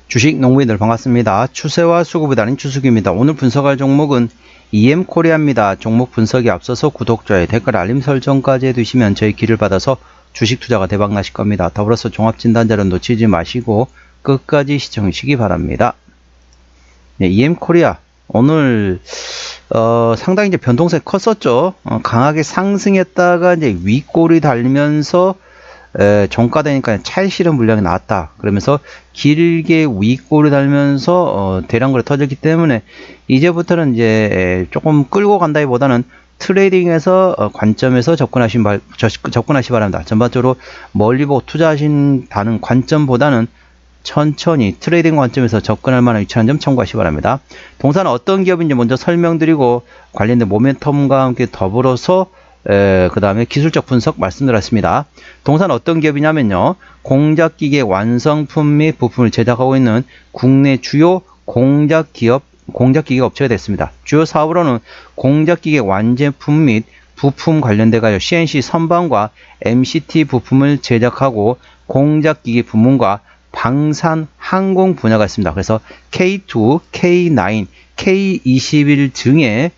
주식 농부인들 반갑습니다. 추세와 수급이 다른 추수기입니다. 오늘 분석할 종목은 EM코리아입니다. 종목 분석에 앞서서 구독자의 댓글 알림 설정까지 해두시면 저희 길을 받아서 주식 투자가 대박 나실 겁니다. 더불어서 종합진단자료 놓치지 마시고 끝까지 시청하시기 바랍니다. 네, EM코리아 오늘 상당히 이제 변동성이 컸었죠. 강하게 상승했다가 이제 윗골이 달리면서 종가되니까 차익 실현 물량이 나왔다. 그러면서 길게 윗골이 달면서 대량거래 터졌기 때문에 이제부터는 이제 조금 끌고 간다기보다는 트레이딩에서 관점에서 접근하시 바랍니다. 전반적으로 멀리 보고 투자하신다는 관점보다는 천천히 트레이딩 관점에서 접근할 만한 위치라는 점 참고하시기 바랍니다. 동사는 어떤 기업인지 먼저 설명드리고 관련된 모멘텀과 함께 더불어서 그 다음에 기술적 분석 말씀드렸습니다. 동사는 어떤 기업이냐면요, 공작기계 완성품 및 부품을 제작하고 있는 국내 주요 공작기계 업체가 됐습니다. 주요 사업으로는 공작기계 완제품 및 부품 관련돼가지고 CNC 선반과 MCT 부품을 제작하고 공작기계 부문과 방산 항공 분야가 있습니다. 그래서 K2, K9, K21 등의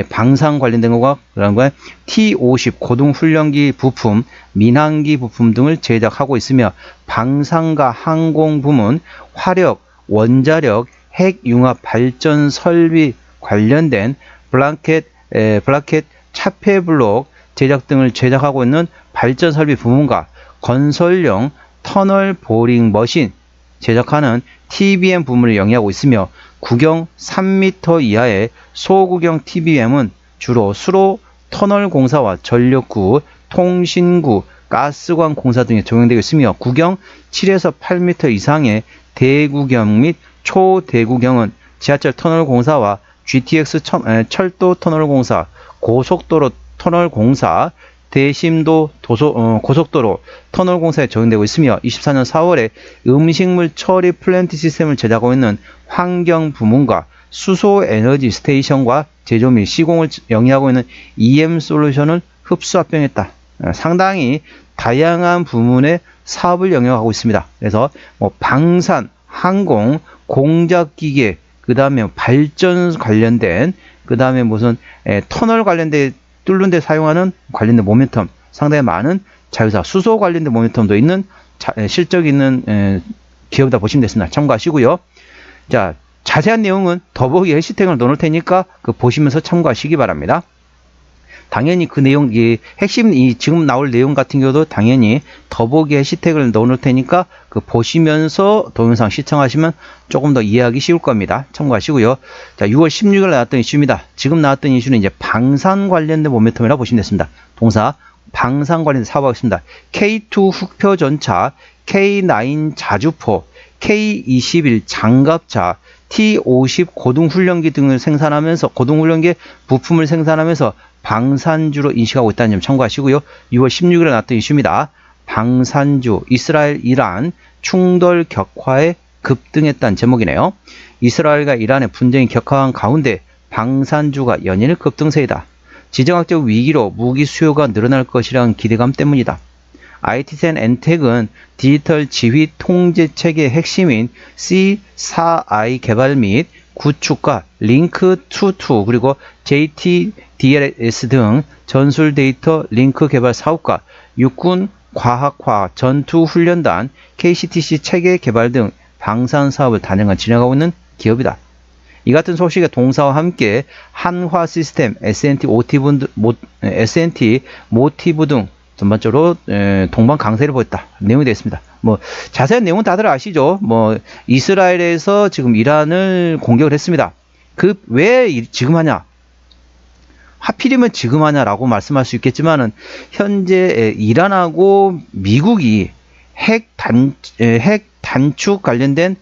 방산 관련된 것과 그런 거에 T50 고등훈련기 부품, 민항기 부품 등을 제작하고 있으며 방산과 항공 부문, 화력, 원자력, 핵융합 발전 설비 관련된 블라켓, 차폐블록 제작 등을 제작하고 있는 발전 설비 부문과 건설용 터널 보링 머신 제작하는 TBM 부문을 영위하고 있으며 구경 3m 이하의 소구경 TBM은 주로 수로 터널 공사와 전력구, 통신구, 가스관 공사 등에 적용되고 있으며 구경 7에서 8m 이상의 대구경 및 초대구경은 지하철 터널 공사와 GTX 철도 터널 공사, 고속도로 터널 공사, 대심도 고속도로 터널 공사에 적용되고 있으며 24년 4월에 음식물 처리 플랜트 시스템을 제작하고 있는 환경 부문과 수소 에너지 스테이션과 제조 및 시공을 영위하고 있는 EM 솔루션을 흡수 합병했다. 상당히 다양한 부문의 사업을 영역하고 있습니다. 그래서 방산, 항공, 공작기계, 그 다음에 발전 관련된, 그 다음에 무슨 터널 관련된 뚫는 데 사용하는 관련된 모멘텀, 상당히 많은 자회사, 수소 관련된 모멘텀도 있는 실적 있는 기업이다 보시면 되겠습니다. 참고하시고요. 자, 자세한 내용은 더보기 해시태그를 넣을 테니까 보시면서 참고하시기 바랍니다. 당연히 그 내용, 핵심, 지금 나올 내용 같은 경우도 당연히 더보기 해시태그를 넣을 테니까 보시면서 동영상 시청하시면 조금 더 이해하기 쉬울 겁니다. 참고하시고요. 자, 6월 16일 나왔던 이슈입니다. 지금 나왔던 이슈는 이제 방산 관련된 모멘텀이라고 보시면 됐습니다. 동사, 방산 관련된 사업하고 있습니다. K2 흑표 전차, K9 자주포, K21 장갑차, T50 고등훈련기 등을 생산하면서 고등훈련기 부품을 생산하면서 방산주로 인식하고 있다는 점 참고하시고요. 6월 16일에 나왔던 이슈입니다. 방산주, 이스라엘, 이란 충돌 격화에 급등했다는 제목이네요. 이스라엘과 이란의 분쟁이 격화한 가운데 방산주가 연일 급등세이다. 지정학적 위기로 무기 수요가 늘어날 것이라는 기대감 때문이다. IT센 엔텍은 디지털 지휘 통제 체계의 핵심인 C4I 개발 및 구축과 링크22 그리고 JTDLS 등 전술 데이터 링크 개발 사업과 육군 과학화 전투훈련단 KCTC 체계 개발 등 방산 사업을 단연간 진행하고 있는 기업이다. 이 같은 소식의 동사와 함께 한화 시스템, S&T 모티브 등 전반적으로 동반 강세를 보였다. 내용이 되어 있습니다. 자세한 내용은 다들 아시죠? 이스라엘에서 지금 이란을 공격을 했습니다. 왜 지금 하냐? 하필이면 지금 하냐라고 말씀할 수 있겠지만은 현재 이란하고 미국이 핵 단축 관련된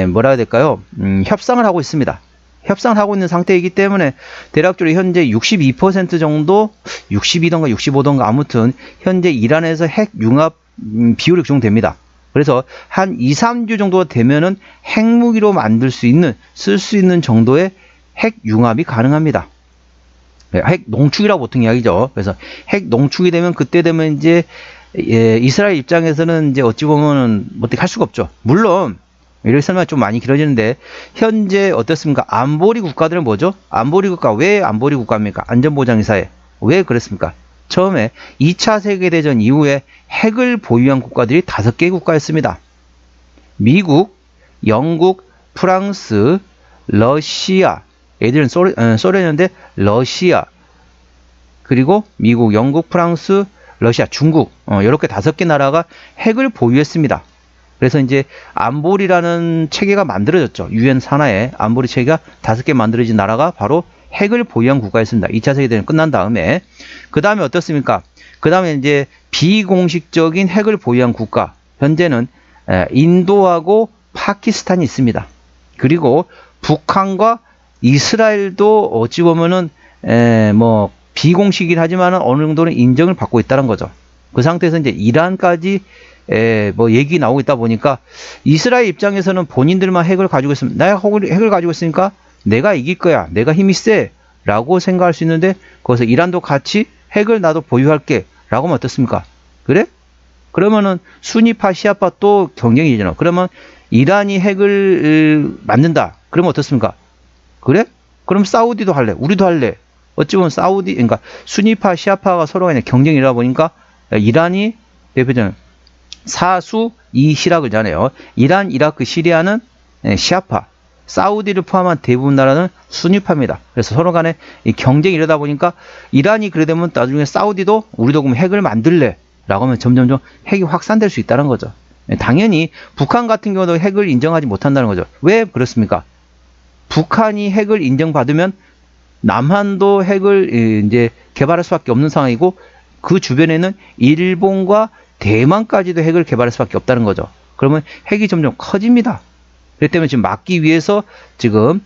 뭐라 해야 될까요? 협상을 하고 있습니다. 협상을 하고 있는 상태이기 때문에 대략적으로 현재 62% 정도, 62던가 65던가 아무튼 현재 이란에서 핵 융합 비율이 적용됩니다. 그래서 한 2, 3주 정도가 되면은 핵무기로 만들 수 있는, 쓸 수 있는 정도의 핵 융합이 가능합니다. 핵 농축이라고 보통 이야기죠. 그래서 핵 농축이 되면 그때 되면 이제 이스라엘 입장에서는 이제 어찌 보면은 어떻게 할 수가 없죠. 물론 이렇게 설명이 좀 많이 길어지는데, 현재 어떻습니까? 안보리 국가들은 뭐죠? 안보리 국가, 왜 안보리 국가입니까? 안전보장이사회. 왜 그랬습니까? 처음에 2차 세계대전 이후에 핵을 보유한 국가들이 5개 국가였습니다. 미국, 영국, 프랑스, 러시아, 얘들은 소련이었는데 러시아, 그리고 미국, 영국, 프랑스, 러시아, 중국, 이렇게 5개 나라가 핵을 보유했습니다. 그래서 이제 안보리라는 체계가 만들어졌죠. 유엔 산하에 안보리 체계가 5개 만들어진 나라가 바로 핵을 보유한 국가였습니다. 2차 세계대전 끝난 다음에. 그 다음에 어떻습니까? 그 다음에 이제 비공식적인 핵을 보유한 국가. 현재는 인도하고 파키스탄이 있습니다. 그리고 북한과 이스라엘도 어찌 보면은 뭐 비공식이긴 하지만 어느 정도는 인정을 받고 있다는 거죠. 그 상태에서 이제 이란까지 뭐 얘기 나오고 있다 보니까 이스라엘 입장에서는 본인들만 핵을 가지고 있으면, 내가 핵을 가지고 있으니까 내가 이길 거야, 내가 힘이 세 라고 생각할 수 있는데, 거기서 이란도 같이 핵을 나도 보유할게 라고 하면 어떻습니까? 그래? 그러면은 순위파 시아파 또 경쟁이잖아. 그러면 이란이 핵을 만든다, 그러면 어떻습니까? 그래? 그럼 사우디도 할래, 우리도 할래. 어찌 보면 그러니까 순위파 시아파가 서로 그냥 경쟁이라 보니까 이란이 대표적인 사수 이시락을 잖아요. 이란, 이라크, 시리아는 시아파, 사우디를 포함한 대부분 나라는 순위파입니다. 그래서 서로 간에 경쟁이 이러다 보니까 이란이 그래 되면 나중에 사우디도 우리도 그럼 핵을 만들래 라고 하면 점점점 핵이 확산될 수 있다는 거죠. 당연히 북한 같은 경우도 핵을 인정하지 못한다는 거죠. 왜 그렇습니까? 북한이 핵을 인정받으면 남한도 핵을 이제 개발할 수밖에 없는 상황이고, 그 주변에는 일본과 대만까지도 핵을 개발할 수밖에 없다는 거죠. 그러면 핵이 점점 커집니다. 그렇기 때문에 지금 막기 위해서 지금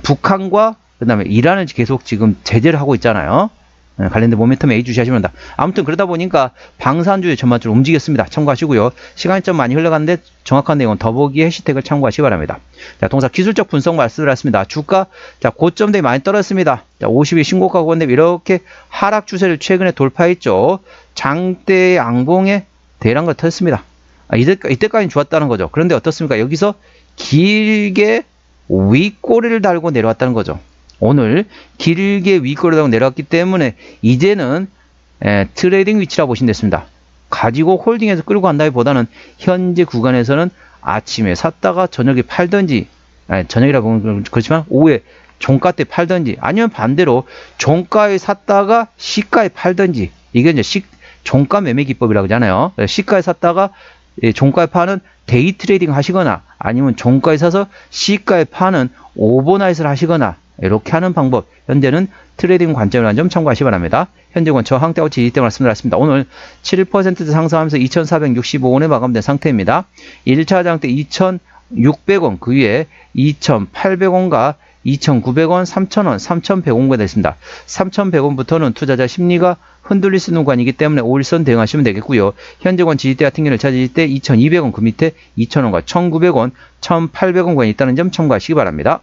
북한과 그다음에 이란을 계속 지금 제재를 하고 있잖아요. 관련된 모멘텀에 예의주시하시면 됩니다. 아무튼 그러다 보니까 방산주의 전반적으로 움직였습니다. 참고하시고요. 시간이 좀 많이 흘러갔는데 정확한 내용은 더보기 해시태그를 참고하시기 바랍니다. 자, 동사 기술적 분석 말씀을 했습니다. 주가 자 고점대에 많이 떨어졌습니다. 자, 50일 신고가고 있는데 이렇게 하락 추세를 최근에 돌파했죠. 장대 양봉에 대량가 터졌습니다. 이때까지는 좋았다는 거죠. 그런데 어떻습니까? 여기서 길게 윗꼬리를 달고 내려왔다는 거죠. 오늘 길게 윗꼬리를 달고 내려왔기 때문에 이제는 트레이딩 위치라고 보시면 됐습니다. 가지고 홀딩해서 끌고 간다기보다는 현재 구간에서는 아침에 샀다가 저녁에 팔든지, 저녁이라 보면 그렇지만 오후에 종가 때 팔든지, 아니면 반대로 종가에 샀다가 시가에 팔든지, 이게 이제 종가 매매 기법이라고 하잖아요. 시가에 샀다가 종가에 파는 데이 트레이딩 하시거나, 아니면 종가에 사서 시가에 파는 오버나잇을 하시거나, 이렇게 하는 방법, 현재는 트레이딩 관점이라는 점 참고하시기 바랍니다. 현재권 저항대하고 지지대 말씀드렸습니다. 오늘 7% 상승하면서 2,465원에 마감된 상태입니다. 1차 장대 2,600원, 그 위에 2,800원과 2,900원, 3,000원, 3,100원가 됐습니다. 3,100원부터는 투자자 심리가 흔들릴 수 있는 구간이기 때문에 5일선 대응하시면 되겠고요. 현재권 지지대 같은 경우는 차지질 때 2,200원, 그 밑에 2,000원과 1,900원, 1,800원 구간이 있다는 점 참고하시기 바랍니다.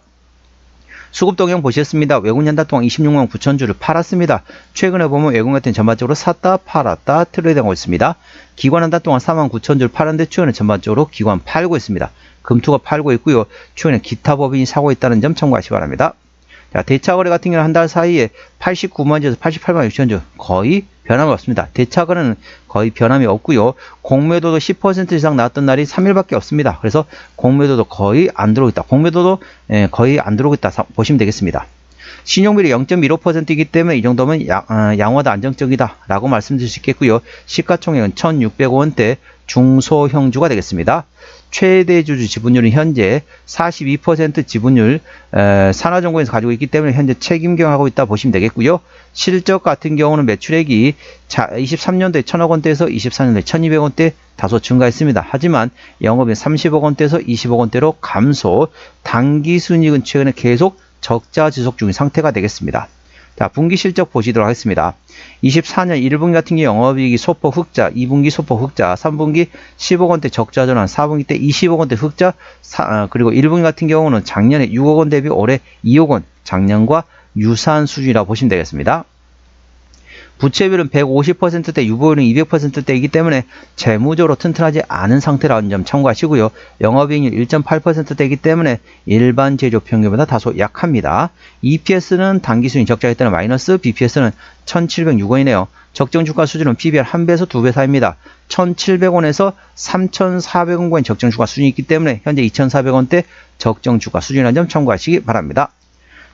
수급 동향 보셨습니다. 외국 연단 동안 26만 9천 주를 팔았습니다. 최근에 보면 외국 같은 전반적으로 샀다 팔았다 트레이드하고 있습니다. 기관 연단 동안 4만 9천 주를 팔았는데 최근에 전반적으로 기관 팔고 있습니다. 금투가 팔고 있고요. 최근에 기타 법인이 사고 있다는 점 참고하시기 바랍니다. 자, 대차거래 같은 경우는 한 달 사이에 89만 주에서 88만 6천 주 거의 변함이 없습니다. 대차거래는 거의 변함이 없고요. 공매도도 10% 이상 나왔던 날이 3일밖에 없습니다. 그래서 공매도도 거의 안 들어오고 있다. 공매도도 거의 안 들어오고 있다 보시면 되겠습니다. 신용비율이 0.15%이기 때문에 이 정도면 양호하다, 안정적이다 라고 말씀드릴 수 있겠고요. 시가총액은 1,600원대 중소형주가 되겠습니다. 최대 주주 지분율은 현재 42% 지분율 산하정보에서 가지고 있기 때문에 현재 책임경하고 있다 보시면 되겠고요. 실적 같은 경우는 매출액이 23년도에 1,000억 원대에서 24년도에 1,200원대 다소 증가했습니다. 하지만 영업이익 30억 원대에서 20억 원대로 감소, 당기순이익은 최근에 계속 적자 지속 중인 상태가 되겠습니다. 자, 분기 실적 보시도록 하겠습니다. 24년 1분기 같은 경우 영업이익이 소폭 흑자, 2분기 소폭 흑자, 3분기 10억 원대 적자 전환, 4분기 때 20억 원대 흑자, 그리고 1분기 같은 경우는 작년에 6억 원 대비 올해 2억 원, 작년과 유사한 수준이라고 보시면 되겠습니다. 부채비율은 150%대, 유보율은 200%대이기 때문에 재무적으로 튼튼하지 않은 상태라는 점 참고하시고요. 영업이익률 1.8%대이기 때문에 일반 제조 평균보다 다소 약합니다. EPS는 단기순이 적자에 따른 마이너스, BPS는 1,706원이네요. 적정 주가 수준은 PBR 1배에서 2배 사이입니다. 1,700원에서 3,400원까지 적정 주가 수준이 있기 때문에 현재 2,400원대 적정 주가 수준이라는 점 참고하시기 바랍니다.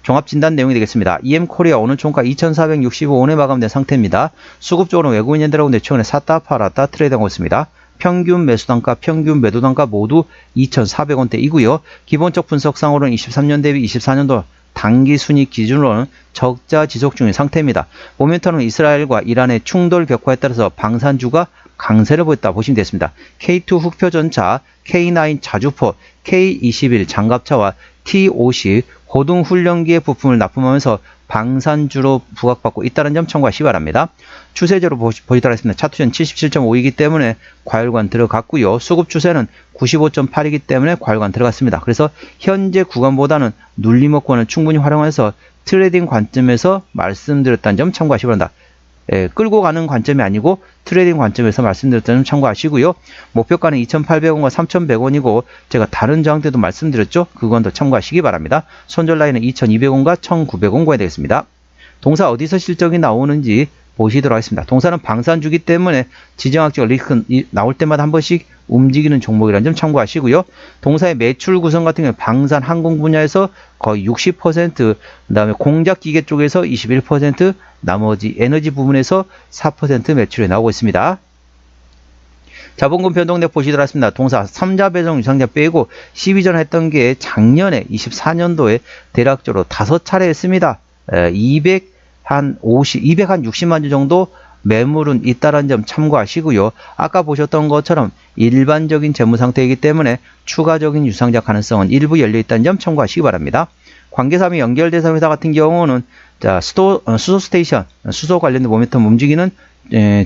종합진단 내용이 되겠습니다. EM코리아 오늘 종가 2,465원에 마감된 상태입니다. 수급적으로는 외국인 연대라고 내추원에 샀다 팔았다 트레이드하고 있습니다. 평균 매수단가, 평균 매도단가 모두 2,400원대이고요. 기본적 분석상으로는 23년 대비 24년도 단기 순이익 기준으로는 적자 지속 중인 상태입니다. 모멘텀은 이스라엘과 이란의 충돌 격화에 따라서 방산주가 강세를 보였다 보시면 되겠습니다. K2 흑표전차, K9 자주포, K21 장갑차와 T50 고등훈련기의 부품을 납품하면서 방산주로 부각받고 있다는 점 참고하시기 바랍니다. 추세적으로 보시도록 하겠습니다. 차트전 77.5이기 때문에 과열관 들어갔고요. 수급 추세는 95.8이기 때문에 과열관 들어갔습니다. 그래서 현재 구간보다는 눌림목권을 충분히 활용해서 트레이딩 관점에서 말씀드렸다는 점 참고하시기 바랍니다. 끌고 가는 관점이 아니고 트레이딩 관점에서 말씀드렸다는 점 참고하시고요. 목표가는 2,800원과 3,100원이고 제가 다른 저항 때도 말씀드렸죠. 그건 더 참고하시기 바랍니다. 손절 라인은 2,200원과 1,900원 구해야 되겠습니다. 동사 어디서 실적이 나오는지 보시도록 하겠습니다. 동사는 방산주기 때문에 지정학적 리스크 나올 때마다 한 번씩 움직이는 종목이라는 점 참고하시고요. 동사의 매출 구성 같은 경우는 방산 항공 분야에서 거의 60%, 그 다음에 공작기계 쪽에서 21%, 나머지 에너지 부분에서 4% 매출이 나오고 있습니다. 자본금 변동력 보시도록 하겠습니다. 동사 3자 배정 유상자 빼고 12전 했던 게 작년에 24년도에 대략적으로 5차례 했습니다. 260만 주 정도 매물은 있다는 점 참고하시고요. 아까 보셨던 것처럼 일반적인 재무 상태이기 때문에 추가적인 유상자 가능성은 일부 열려있다는 점 참고하시기 바랍니다. 관계사 및 연결대상 회사 같은 경우는 수소 스테이션, 수소 관련된 모멘텀 움직이는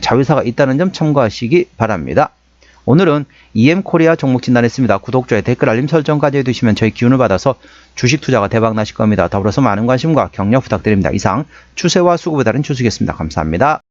자회사가 있다는 점 참고하시기 바랍니다. 오늘은 EM코리아 종목 진단했습니다. 구독자의 댓글 알림 설정까지 해두시면 저희 기운을 받아서 주식 투자가 대박 나실 겁니다. 더불어서 많은 관심과 격려 부탁드립니다. 이상 추세와 수급에 따른 추수겠습니다. 감사합니다.